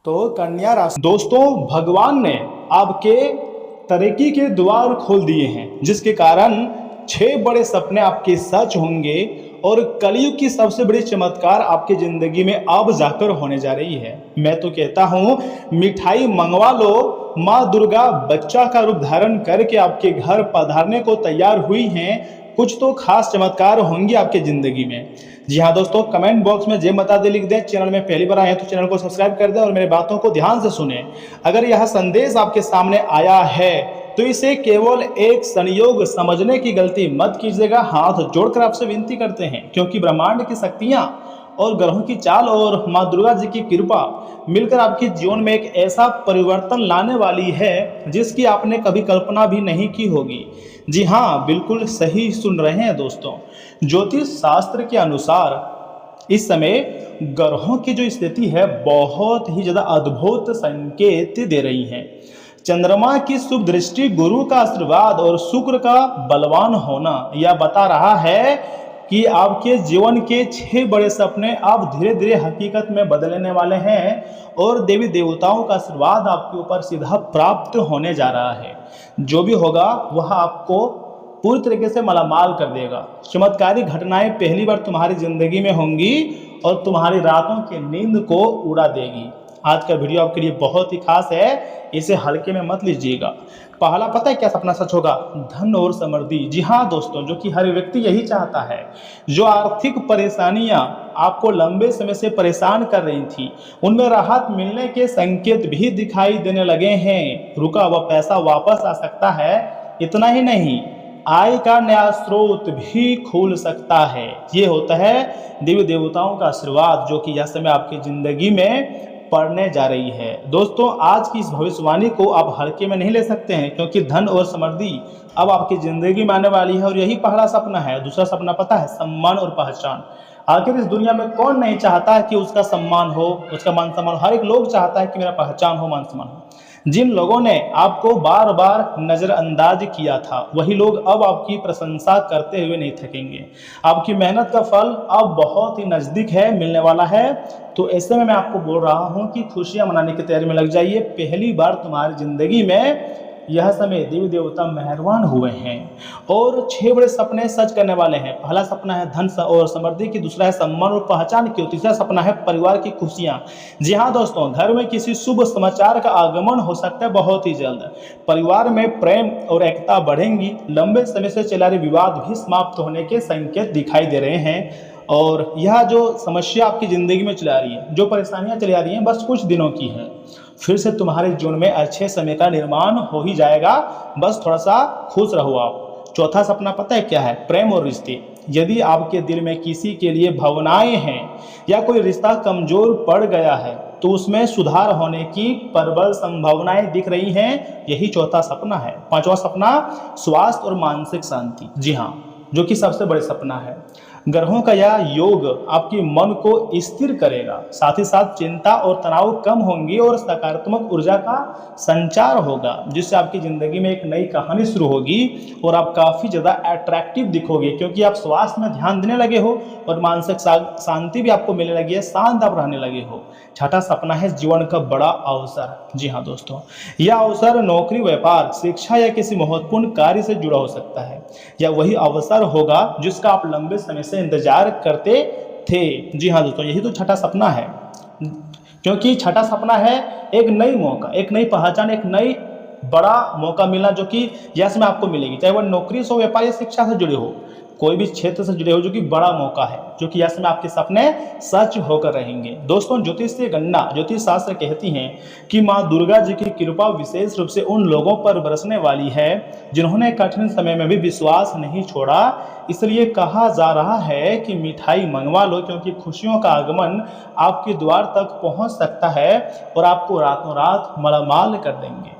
तो कन्या राशि दोस्तों, भगवान ने आपके तरक्की के द्वार खोल दिए हैं, जिसके कारण 6 बड़े सपने आपके सच होंगे और कलयुग की सबसे बड़ी चमत्कार आपकी जिंदगी में अब जाकर होने जा रही है। मैं तो कहता हूँ मिठाई मंगवा लो, माँ दुर्गा बच्चा का रूप धारण करके आपके घर पधारने को तैयार हुई हैं। कुछ तो खास चमत्कार होंगे आपके जिंदगी में। जी हाँ दोस्तों, कमेंट बॉक्स में जय माता दी लिख दें। चैनल में पहली बार आए हैं तो चैनल को सब्सक्राइब कर दें और मेरी बातों को ध्यान से सुने। अगर यह संदेश आपके सामने आया है तो इसे केवल एक संयोग समझने की गलती मत कीजिएगा। हाथ जोड़कर आपसे विनती करते हैं, क्योंकि ब्रह्मांड की शक्तियां और ग्रहों की चाल और माँ दुर्गा जी की कृपा मिलकर आपके जीवन में एक ऐसा परिवर्तन लाने वाली है जिसकी आपने कभी कल्पना भी नहीं की होगी। जी हाँ, बिल्कुल सही सुन रहे हैं दोस्तों। ज्योतिष शास्त्र के अनुसार इस समय ग्रहों की जो स्थिति है बहुत ही ज़्यादा अद्भुत संकेत दे रही है। चंद्रमा की शुभ दृष्टि, गुरु का आशीर्वाद और शुक्र का बलवान होना यह बता रहा है कि आपके जीवन के 6 बड़े सपने अब धीरे धीरे हकीकत में बदलने वाले हैं और देवी देवताओं का आशीर्वाद आपके ऊपर सीधा प्राप्त होने जा रहा है। जो भी होगा वह आपको पूरी तरीके से मालामाल कर देगा। चमत्कारी घटनाएं पहली बार तुम्हारी जिंदगी में होंगी और तुम्हारी रातों की नींद को उड़ा देगी। आज का वीडियो आपके लिए बहुत ही खास है, इसे हल्के में मत लीजिएगा। पहला पता है क्या सपना सच होगा? धन और समृद्धि। जी हाँ दोस्तों, जो कि हर व्यक्ति यही चाहता है। जो आर्थिक परेशानियां आपको लंबे समय से परेशान कर रही थी, उनमें राहत मिलने के संकेत भी दिखाई देने लगे हैं। रुका हुआ पैसा वापस आ सकता है। इतना ही नहीं, आय का नया स्रोत भी खुल सकता है। ये होता है देवी देवताओं का आशीर्वाद, जो कि यह समय आपकी जिंदगी में पड़ने जा रही है। दोस्तों, आज की इस भविष्यवाणी को आप हल्के में नहीं ले सकते हैं, क्योंकि धन और समृद्धि अब आपकी जिंदगी में आने वाली है और यही पहला सपना है। दूसरा सपना पता है? सम्मान और पहचान। आखिर इस दुनिया में कौन नहीं चाहता है कि उसका सम्मान हो, उसका मान सम्मान हो। हर एक लोग चाहता है कि मेरा पहचान हो, मान सम्मान हो। जिन लोगों ने आपको बार बार नजरअंदाज किया था, वही लोग अब आपकी प्रशंसा करते हुए नहीं थकेंगे। आपकी मेहनत का फल अब बहुत ही नजदीक है, मिलने वाला है। तो ऐसे में मैं आपको बोल रहा हूं कि खुशियां मनाने की तैयारी में लग जाइए। पहली बार तुम्हारी जिंदगी में यह समय देवी देवता मेहरबान हुए हैं और 6 बड़े सपने सच करने वाले हैं। पहला सपना है धन और समृद्धि की, दूसरा है सम्मान और पहचान की, तीसरा सपना है परिवार की खुशियां। जी हाँ दोस्तों, घर में किसी शुभ समाचार का आगमन हो सकता है बहुत ही जल्द। परिवार में प्रेम और एकता बढ़ेंगी। लंबे समय से चला रहे विवाद भी समाप्त होने के संकेत दिखाई दे रहे हैं। और यह जो समस्या आपकी ज़िंदगी में चला रही है, जो परेशानियां चली आ रही हैं, बस कुछ दिनों की है। फिर से तुम्हारे जीवन में अच्छे समय का निर्माण हो ही जाएगा। बस थोड़ा सा खुश रहो आप। चौथा सपना पता है क्या है? प्रेम और रिश्ते। यदि आपके दिल में किसी के लिए भावनाएं हैं या कोई रिश्ता कमजोर पड़ गया है, तो उसमें सुधार होने की प्रबल संभावनाएं दिख रही हैं। यही चौथा सपना है। पांचवा सपना स्वास्थ्य और मानसिक शांति। जी हाँ, जो कि सबसे बड़े सपना है। ग्रहों का यह योग आपकी मन को स्थिर करेगा, साथ ही साथ चिंता और तनाव कम होंगी और सकारात्मक ऊर्जा का संचार होगा, जिससे आपकी जिंदगी में एक नई कहानी शुरू होगी और आप काफ़ी ज़्यादा अट्रैक्टिव दिखोगे, क्योंकि आप स्वास्थ्य में ध्यान देने लगे हो और मानसिक शांति भी आपको मिलने लगी है, शांत आप रहने लगे हो। छठा सपना है जीवन का बड़ा अवसर। जी हाँ दोस्तों, यह अवसर नौकरी, व्यापार, शिक्षा या किसी महत्वपूर्ण कार्य से जुड़ा हो सकता है। यह वही अवसर होगा जिसका आप लंबे समय से इंतजार करते थे। जी हाँ दोस्तों, यही तो छठा सपना है, क्योंकि छठा सपना है एक नई मौका, एक नई पहचान, एक नई बड़ा मौका मिलना, जो कि यश में आपको मिलेगी। चाहे वह नौकरी से हो, व्यापार या शिक्षा से जुड़े हो, कोई भी क्षेत्र से जुड़े हो, जो कि बड़ा मौका है, जो कि यश में आपके सपने सच होकर रहेंगे। दोस्तों, ज्योतिष से गणना, ज्योतिष शास्त्र कहती हैं कि माँ दुर्गा जी की कृपा विशेष रूप से उन लोगों पर बरसने वाली है जिन्होंने कठिन समय में भी विश्वास नहीं छोड़ा। इसलिए कहा जा रहा है कि मिठाई मंगवा लो, क्योंकि खुशियों का आगमन आपके द्वार तक पहुंच सकता है और आपको रातों रात मालामाल कर देंगे।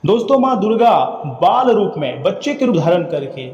दोस्तों, माँ दुर्गा बाल रूप में, बच्चे के रूप धारण करके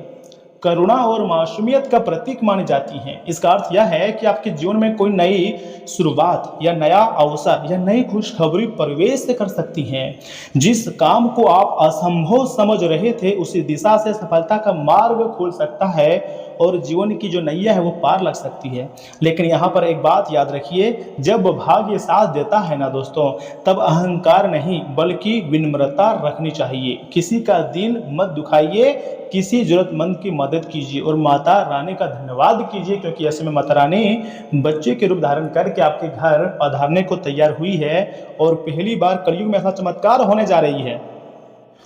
करुणा और मासूमियत का प्रतीक मानी जाती हैं। इसका अर्थ यह है कि आपके जीवन में कोई नई शुरुआत या नया अवसर या नई खुशखबरी प्रवेश कर सकती हैं। जिस काम को आप असंभव समझ रहे थे, उसी दिशा से सफलता का मार्ग खुल सकता है और जीवन की जो नैया है वो पार लग सकती है। लेकिन यहाँ पर एक बात याद रखिए, जब भाग्य साथ देता है ना दोस्तों, तब अहंकार नहीं बल्कि विनम्रता रखनी चाहिए। किसी का दिल मत दुखाइए, किसी जरूरतमंद की मदद कीजिए और माता रानी का धन्यवाद कीजिए, क्योंकि ऐसे में माता रानी बच्चे के रूप धारण करके आपके घर पधारने को तैयार हुई है और पहली बार कलयुग में ऐसा चमत्कार होने जा रही है,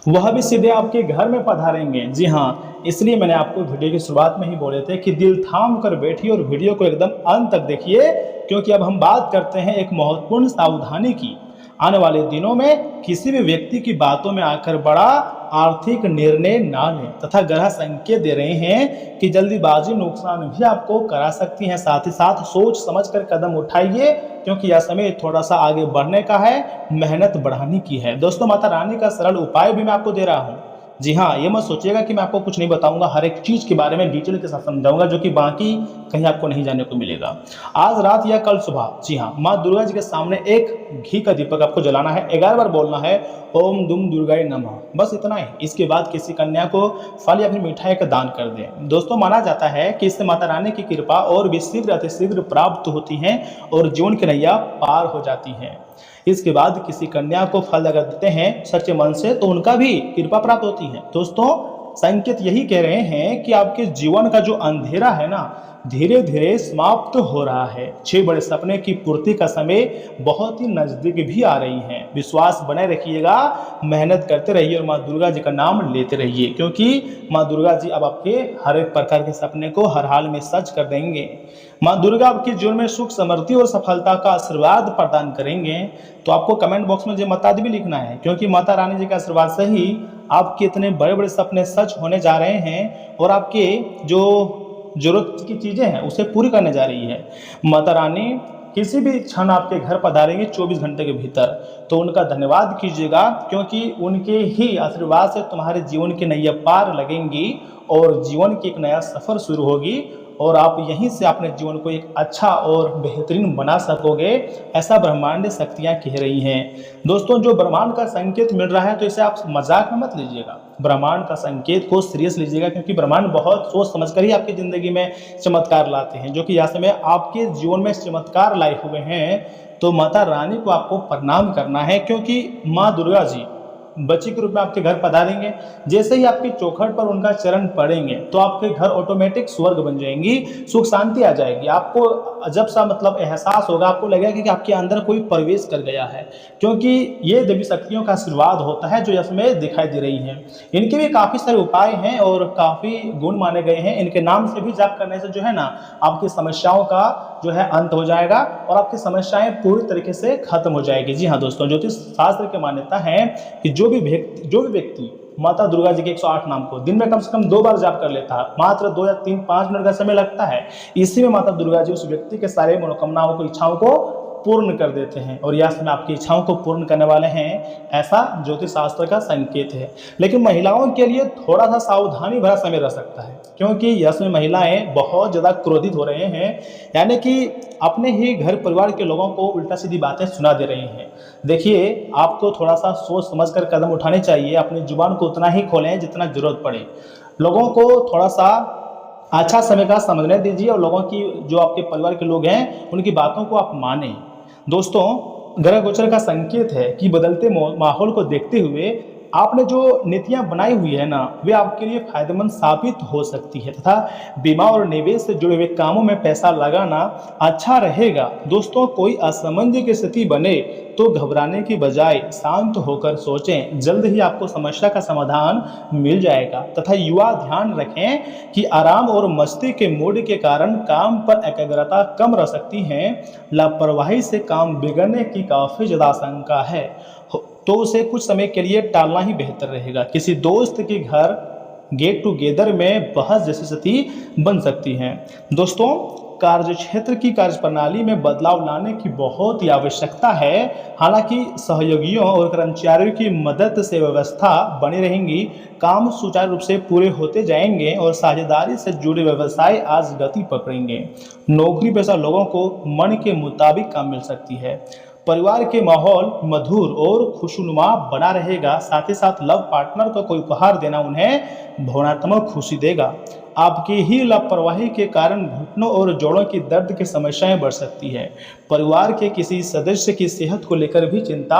वह भी सीधे आपके घर में पधारेंगे। जी हाँ, इसलिए मैंने आपको वीडियो की शुरुआत में ही बोले थे कि दिल थाम कर बैठिए और वीडियो को एकदम अंत तक देखिए, क्योंकि अब हम बात करते हैं एक महत्वपूर्ण सावधानी की। आने वाले दिनों में किसी भी व्यक्ति की बातों में आकर बड़ा आर्थिक निर्णय ना लें, तथा ग्रह संकेत दे रहे हैं कि जल्दीबाजी नुकसान भी आपको करा सकती हैं। साथ ही साथ सोच समझकर कदम उठाइए, क्योंकि यह समय थोड़ा सा आगे बढ़ने का है, मेहनत बढ़ाने की है। दोस्तों, माता रानी का सरल उपाय भी मैं आपको दे रहा हूँ। जी हाँ, ये मत सोचिएगा कि मैं आपको कुछ नहीं बताऊंगा, हर एक चीज के बारे में डिटेल के साथ समझाऊंगा, जो कि बाकी कहीं आपको नहीं जानने को मिलेगा। आज रात या कल सुबह, जी हाँ, माँ दुर्गा जी के सामने एक घी का दीपक आपको जलाना है, 11 बार बोलना है ओम दुम दुर्गाय नमः, बस इतना ही। इसके बाद किसी कन्या को फल या फिर मिठाई का दान कर दें। दोस्तों, माना जाता है कि इससे माता रानी की कृपा और भी शीघ्र अतिशीघ्र प्राप्त होती है और जीवन की नैया पार हो जाती है। इसके बाद किसी कन्या को फल अगर देते हैं सच्चे मन से, तो उनका भी कृपा प्राप्त होती है। दोस्तों, संकेत यही कह रहे हैं कि आपके जीवन का जो अंधेरा है ना, धीरे धीरे समाप्त हो रहा है। 6 बड़े सपने की पूर्ति का समय बहुत ही नजदीक भी आ रही है। विश्वास बनाए रखिएगा, मेहनत करते रहिए और माँ दुर्गा जी का नाम लेते रहिए, क्योंकि माँ दुर्गा जी अब आपके हर एक प्रकार के सपने को हर हाल में सच कर देंगे। माँ दुर्गा आपके जीवन में सुख, समृद्धि और सफलता का आशीर्वाद प्रदान करेंगे। तो आपको कमेंट बॉक्स में जय माता दी भी लिखना है, क्योंकि माता रानी जी के आशीर्वाद से ही आपके इतने बड़े बड़े सपने सच होने जा रहे हैं और आपके जो जरूरत की चीजें हैं उसे पूरी करने जा रही है। माता रानी किसी भी क्षण आपके घर पधारेंगे 24 घंटे के भीतर, तो उनका धन्यवाद कीजिएगा, क्योंकि उनके ही आशीर्वाद से तुम्हारे जीवन की नैया पार लगेंगी और जीवन की एक नया सफर शुरू होगी और आप यहीं से अपने जीवन को एक अच्छा और बेहतरीन बना सकोगे, ऐसा ब्रह्मांड शक्तियां कह रही हैं। दोस्तों, जो ब्रह्मांड का संकेत मिल रहा है तो इसे आप मजाक में मत लीजिएगा, ब्रह्मांड का संकेत को सीरियस लीजिएगा, क्योंकि ब्रह्मांड बहुत सोच समझकर ही आपकी जिंदगी में चमत्कार लाते हैं, जो कि यहाँ समय आपके जीवन में चमत्कार लाए हुए हैं। तो माता रानी को आपको प्रणाम करना है, क्योंकि माँ दुर्गा जी बच्ची के रूप में आपके घर पधारेंगे। जैसे ही आपकी चौखट पर उनका चरण पड़ेंगे तो आपके घर ऑटोमेटिक स्वर्ग बन जाएंगी, सुख शांति आ जाएगी। आपको अजब सा मतलब एहसास होगा, आपको लगेगा कि आपके अंदर कोई प्रवेश कर गया है, क्योंकि ये देवी शक्तियों का आशीर्वाद होता है जो इसमें दिखाई दे रही है। इनके भी काफ़ी सारे उपाय हैं और काफ़ी गुण माने गए हैं। इनके नाम से भी जाप करने से जो है ना, आपकी समस्याओं का जो है अंत हो जाएगा और आपकी समस्याएं पूरी तरीके से खत्म हो जाएगी। जी हाँ दोस्तों, ज्योतिष शास्त्र की मान्यता है कि जो भी व्यक्ति माता दुर्गा जी के 108 नाम को दिन में कम से कम 2 बार जाप कर लेता है, मात्र 2 या 3 5 मिनट का समय लगता है, इसी में माता दुर्गा जी उस व्यक्ति के सारे मनोकामनाओं को, इच्छाओं को पूर्ण कर देते हैं और यह समय आपकी इच्छाओं को पूर्ण करने वाले हैं, ऐसा ज्योतिष शास्त्र का संकेत है। लेकिन महिलाओं के लिए थोड़ा सा सावधानी भरा समय रह सकता है, क्योंकि यह समय महिलाएं बहुत ज़्यादा क्रोधित हो रहे हैं, यानी कि अपने ही घर परिवार के लोगों को उल्टा सीधी बातें सुना दे रही हैं। देखिए, आपको थोड़ा सा सोच समझकर कदम उठाने चाहिए, अपनी जुबान को उतना ही खोलें जितना जरूरत पड़े, लोगों को थोड़ा सा अच्छा समय का समझने दीजिए और लोगों की, जो आपके परिवार के लोग हैं, उनकी बातों को आप मानें। दोस्तों, ग्रह गोचर का संकेत है कि बदलते माहौल को देखते हुए आपने जो नीतियां बनाई हुई है ना, वे आपके लिए फायदेमंद साबित हो सकती है तथा बीमा और निवेश से जुड़े हुए कामों में पैसा लगाना अच्छा रहेगा। दोस्तों, कोई असमंजस की स्थिति बने तो घबराने की बजाय शांत होकर सोचें, जल्द ही आपको समस्या का समाधान मिल जाएगा। तथा युवा ध्यान रखें कि आराम और मस्ती के मूड के कारण काम पर एकाग्रता कम रह सकती है। लापरवाही से काम बिगड़ने की काफ़ी ज़्यादा आशंका है, तो उसे कुछ समय के लिए टालना ही बेहतर रहेगा। किसी दोस्त के घर गेट टुगेदर में बहस जैसी स्थिति बन सकती है। दोस्तों, कार्य क्षेत्र की कार्यप्रणाली में बदलाव लाने की बहुत ही आवश्यकता है। हालांकि सहयोगियों और कर्मचारियों की मदद से व्यवस्था बनी रहेंगी, काम सुचारू रूप से पूरे होते जाएंगे और साझेदारी से जुड़े व्यवसाय आज गति पकड़ेंगे। नौकरी पेशा लोगों को मन के मुताबिक काम मिल सकती है। परिवार के माहौल मधुर और खुशनुमा बना रहेगा। साथ ही साथ लव पार्टनर को कोई उपहार देना उन्हें भावनात्मक खुशी देगा। आपकी ही लापरवाही के कारण घुटनों और जोड़ों की दर्द की समस्याएं बढ़ सकती है। परिवार के किसी सदस्य की सेहत को लेकर भी चिंता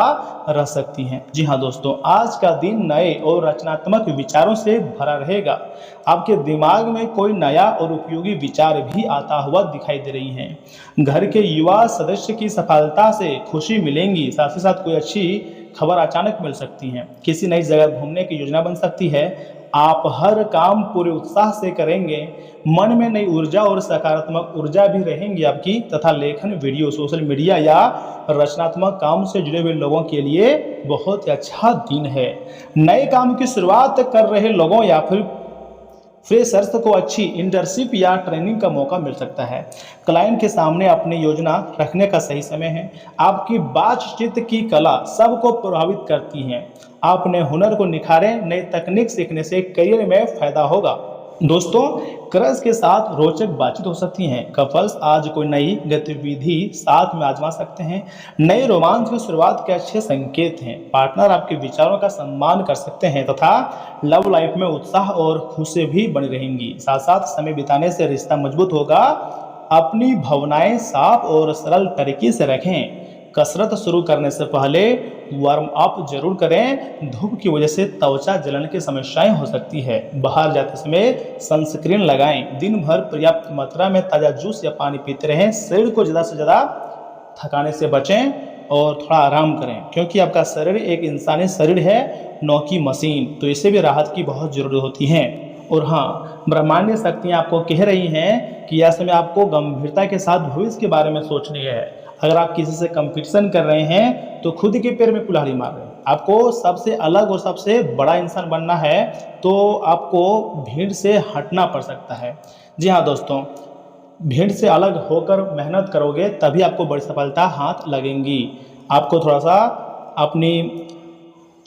रह सकती है। जी हाँ दोस्तों, आज का दिन नए और रचनात्मक विचारों से भरा रहेगा। आपके दिमाग में कोई नया और उपयोगी विचार भी आता हुआ दिखाई दे रही है। घर के युवा सदस्य की सफलता से खुशी मिलेंगी, साथ ही साथ कोई अच्छी खबर अचानक मिल सकती है। किसी नई जगह घूमने की योजना बन सकती है। आप हर काम पूरे उत्साह से करेंगे। मन में नई ऊर्जा और सकारात्मक ऊर्जा भी रहेंगी आपकी, तथा लेखन, वीडियो, सोशल मीडिया या रचनात्मक काम से जुड़े हुए लोगों के लिए बहुत ही अच्छा दिन है। नए काम की शुरुआत कर रहे लोगों या फिर फ्रेशर्स को अच्छी इंटर्नशिप या ट्रेनिंग का मौका मिल सकता है। क्लाइंट के सामने अपनी योजना रखने का सही समय है। आपकी बातचीत की कला सबको प्रभावित करती है। आप अपने हुनर को निखारें। नई तकनीक सीखने से करियर में फायदा होगा। दोस्तों, क्रश के साथ रोचक बातचीत हो सकती है। कपल्स आज कोई नई गतिविधि साथ में आजमा सकते हैं। नए रोमांच की शुरुआत के अच्छे संकेत हैं। पार्टनर आपके विचारों का सम्मान कर सकते हैं तथा लव लाइफ में उत्साह और खुशी भी बनी रहेंगी। साथ साथ समय बिताने से रिश्ता मजबूत होगा। अपनी भावनाएं साफ और सरल तरीके से रखें। कसरत शुरू करने से पहले वार्म अप जरूर करें। धूप की वजह से त्वचा जलन की समस्याएं हो सकती है। बाहर जाते समय सनस्क्रीन लगाएं। दिन भर पर्याप्त मात्रा में ताज़ा जूस या पानी पीते रहें। शरीर को ज़्यादा से ज़्यादा थकाने से बचें और थोड़ा आराम करें, क्योंकि आपका शरीर एक इंसानी शरीर है, न कि मशीन। तो इससे भी राहत की बहुत ज़रूरत होती है। और हाँ, ब्रह्मांडीय शक्तियाँ आपको कह रही हैं कि यह समय आपको गंभीरता के साथ भविष्य के बारे में सोचनी है। अगर आप किसी से कंपटीशन कर रहे हैं तो खुद के पैर में कुल्हाड़ी मार रहे हैं। आपको सबसे अलग और सबसे बड़ा इंसान बनना है, तो आपको भीड़ से हटना पड़ सकता है। जी हाँ दोस्तों, भीड़ से अलग होकर मेहनत करोगे तभी आपको बड़ी सफलता हाथ लगेंगी। आपको थोड़ा सा अपनी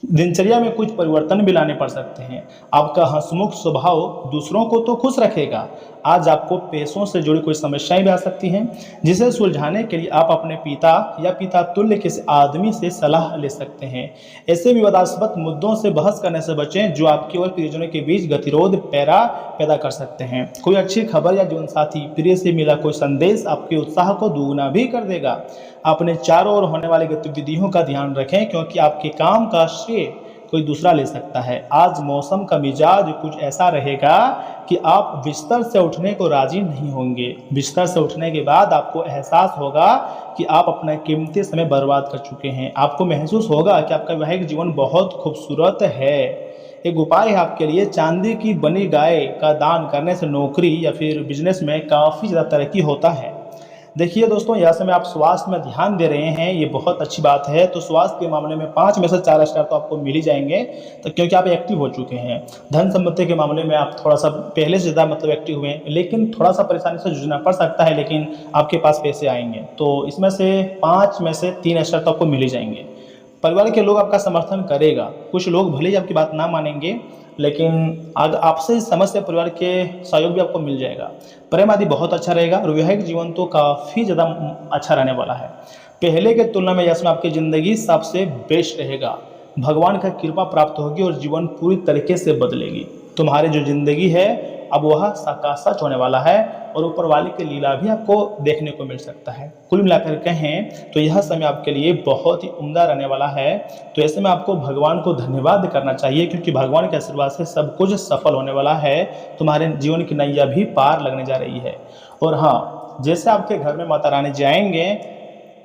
दिनचर्या में कुछ परिवर्तन भी लाने पड़ सकते हैं। आपका हंसमुख स्वभाव दूसरों को तो खुश रखेगा। आज आपको पैसों से जुड़ी कोई समस्याएं भी आ सकती हैं, जिसे सुलझाने के लिए आप अपने पिता या पिता तुल्य किसी आदमी से सलाह ले सकते हैं। ऐसे विवादास्पद मुद्दों से बहस करने से बचें जो आपके और प्रियजनों के बीच गतिरोध पैदा कर सकते हैं। कोई अच्छी खबर या जीवन साथी प्रिय से मिला कोई संदेश आपके उत्साह को दोगुना भी कर देगा। अपने चारों ओर होने वाली गतिविधियों का ध्यान रखें, क्योंकि आपके काम का श्रेय कोई दूसरा ले सकता है। आज मौसम का मिजाज कुछ ऐसा रहेगा कि आप बिस्तर से उठने को राजी नहीं होंगे। बिस्तर से उठने के बाद आपको एहसास होगा कि आप अपना कीमती समय बर्बाद कर चुके हैं। आपको महसूस होगा कि आपका वैवाहिक जीवन बहुत खूबसूरत है। एक उपाय है आपके लिए, चांदी की बनी गाय का दान करने से नौकरी या फिर बिजनेस में काफ़ी ज़्यादा तरक्की होता है। देखिए दोस्तों, यह समय आप स्वास्थ्य में ध्यान दे रहे हैं, ये बहुत अच्छी बात है। तो स्वास्थ्य के मामले में 5 में से 4 स्टार तो आपको मिल ही जाएंगे, तो क्योंकि आप एक्टिव हो चुके हैं। धन संपत्ति के मामले में आप थोड़ा सा पहले से ज़्यादा एक्टिव हुए हैं, लेकिन थोड़ा सा परेशानी से जूझना पड़ सकता है, लेकिन आपके पास पैसे आएंगे। तो इसमें से 5 में से 3 स्टार तो आपको मिल ही जाएंगे। परिवार के लोग आपका समर्थन करेगा। कुछ लोग भले ही आपकी बात ना मानेंगे, लेकिन आपसे समझ से परिवार के सहयोग भी आपको मिल जाएगा। प्रेम आदि बहुत अच्छा रहेगा। और वैवाहिक जीवन तो काफ़ी ज़्यादा अच्छा रहने वाला है। पहले के तुलना में इसमें आपकी ज़िंदगी सबसे बेस्ट रहेगा। भगवान का कृपा प्राप्त होगी और जीवन पूरी तरीके से बदलेगी। तुम्हारी जो ज़िंदगी है अब वह सच होने वाला है, और ऊपर वाले की लीला भी आपको देखने को मिल सकता है। कुल मिलाकर कहें तो यह समय आपके लिए बहुत ही उम्दा रहने वाला है। तो ऐसे में आपको भगवान को धन्यवाद करना चाहिए, क्योंकि भगवान के आशीर्वाद से सब कुछ सफल होने वाला है। तुम्हारे जीवन की नैया भी पार लगने जा रही है। और हाँ, जैसे आपके घर में माता रानी जाएंगे,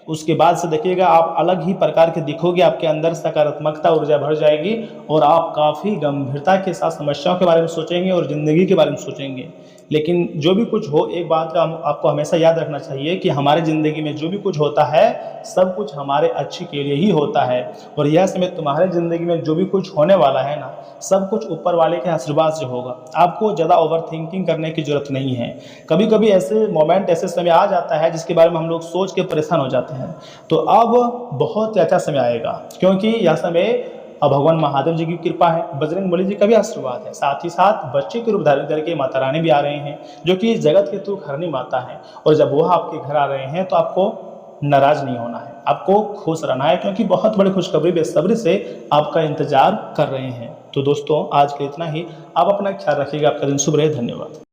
उसके बाद से देखिएगा आप अलग ही प्रकार के दिखोगे। आपके अंदर सकारात्मकता ऊर्जा भर जाएगी और आप काफ़ी गंभीरता के साथ समस्याओं के बारे में सोचेंगे और ज़िंदगी के बारे में सोचेंगे। लेकिन जो भी कुछ हो, एक बात का आपको हमेशा याद रखना चाहिए कि हमारे ज़िंदगी में जो भी कुछ होता है सब कुछ हमारे अच्छे के लिए ही होता है। और यह समय तुम्हारे ज़िंदगी में जो भी कुछ होने वाला है ना, सब कुछ ऊपर वाले के आशीर्वाद से होगा। आपको ज़्यादा ओवर थिंकिंग करने की ज़रूरत नहीं है। कभी कभी ऐसे मोमेंट, ऐसे समय आ जाता है जिसके बारे में हम लोग सोच के परेशान हो जाते हैं। तो अब बहुत अच्छा समय आएगा, क्योंकि यह समय अब भगवान महादेव जी की कृपा है, बजरंगबली जी का भी आशीर्वाद है। साथ ही साथ बच्चे के रूप धारण करके माता रानी भी आ रहे हैं, जो कि जगत के तू हरनी माता है। और जब वह आपके घर आ रहे हैं तो आपको नाराज नहीं होना है, आपको खुश रहना है, क्योंकि बहुत बड़ी खुशखबरी बेसब्री से आपका इंतजार कर रहे हैं। तो दोस्तों, आज के इतना ही। आप अपना ख्याल रखिएगा। आपका दिन शुभ रहे। धन्यवाद।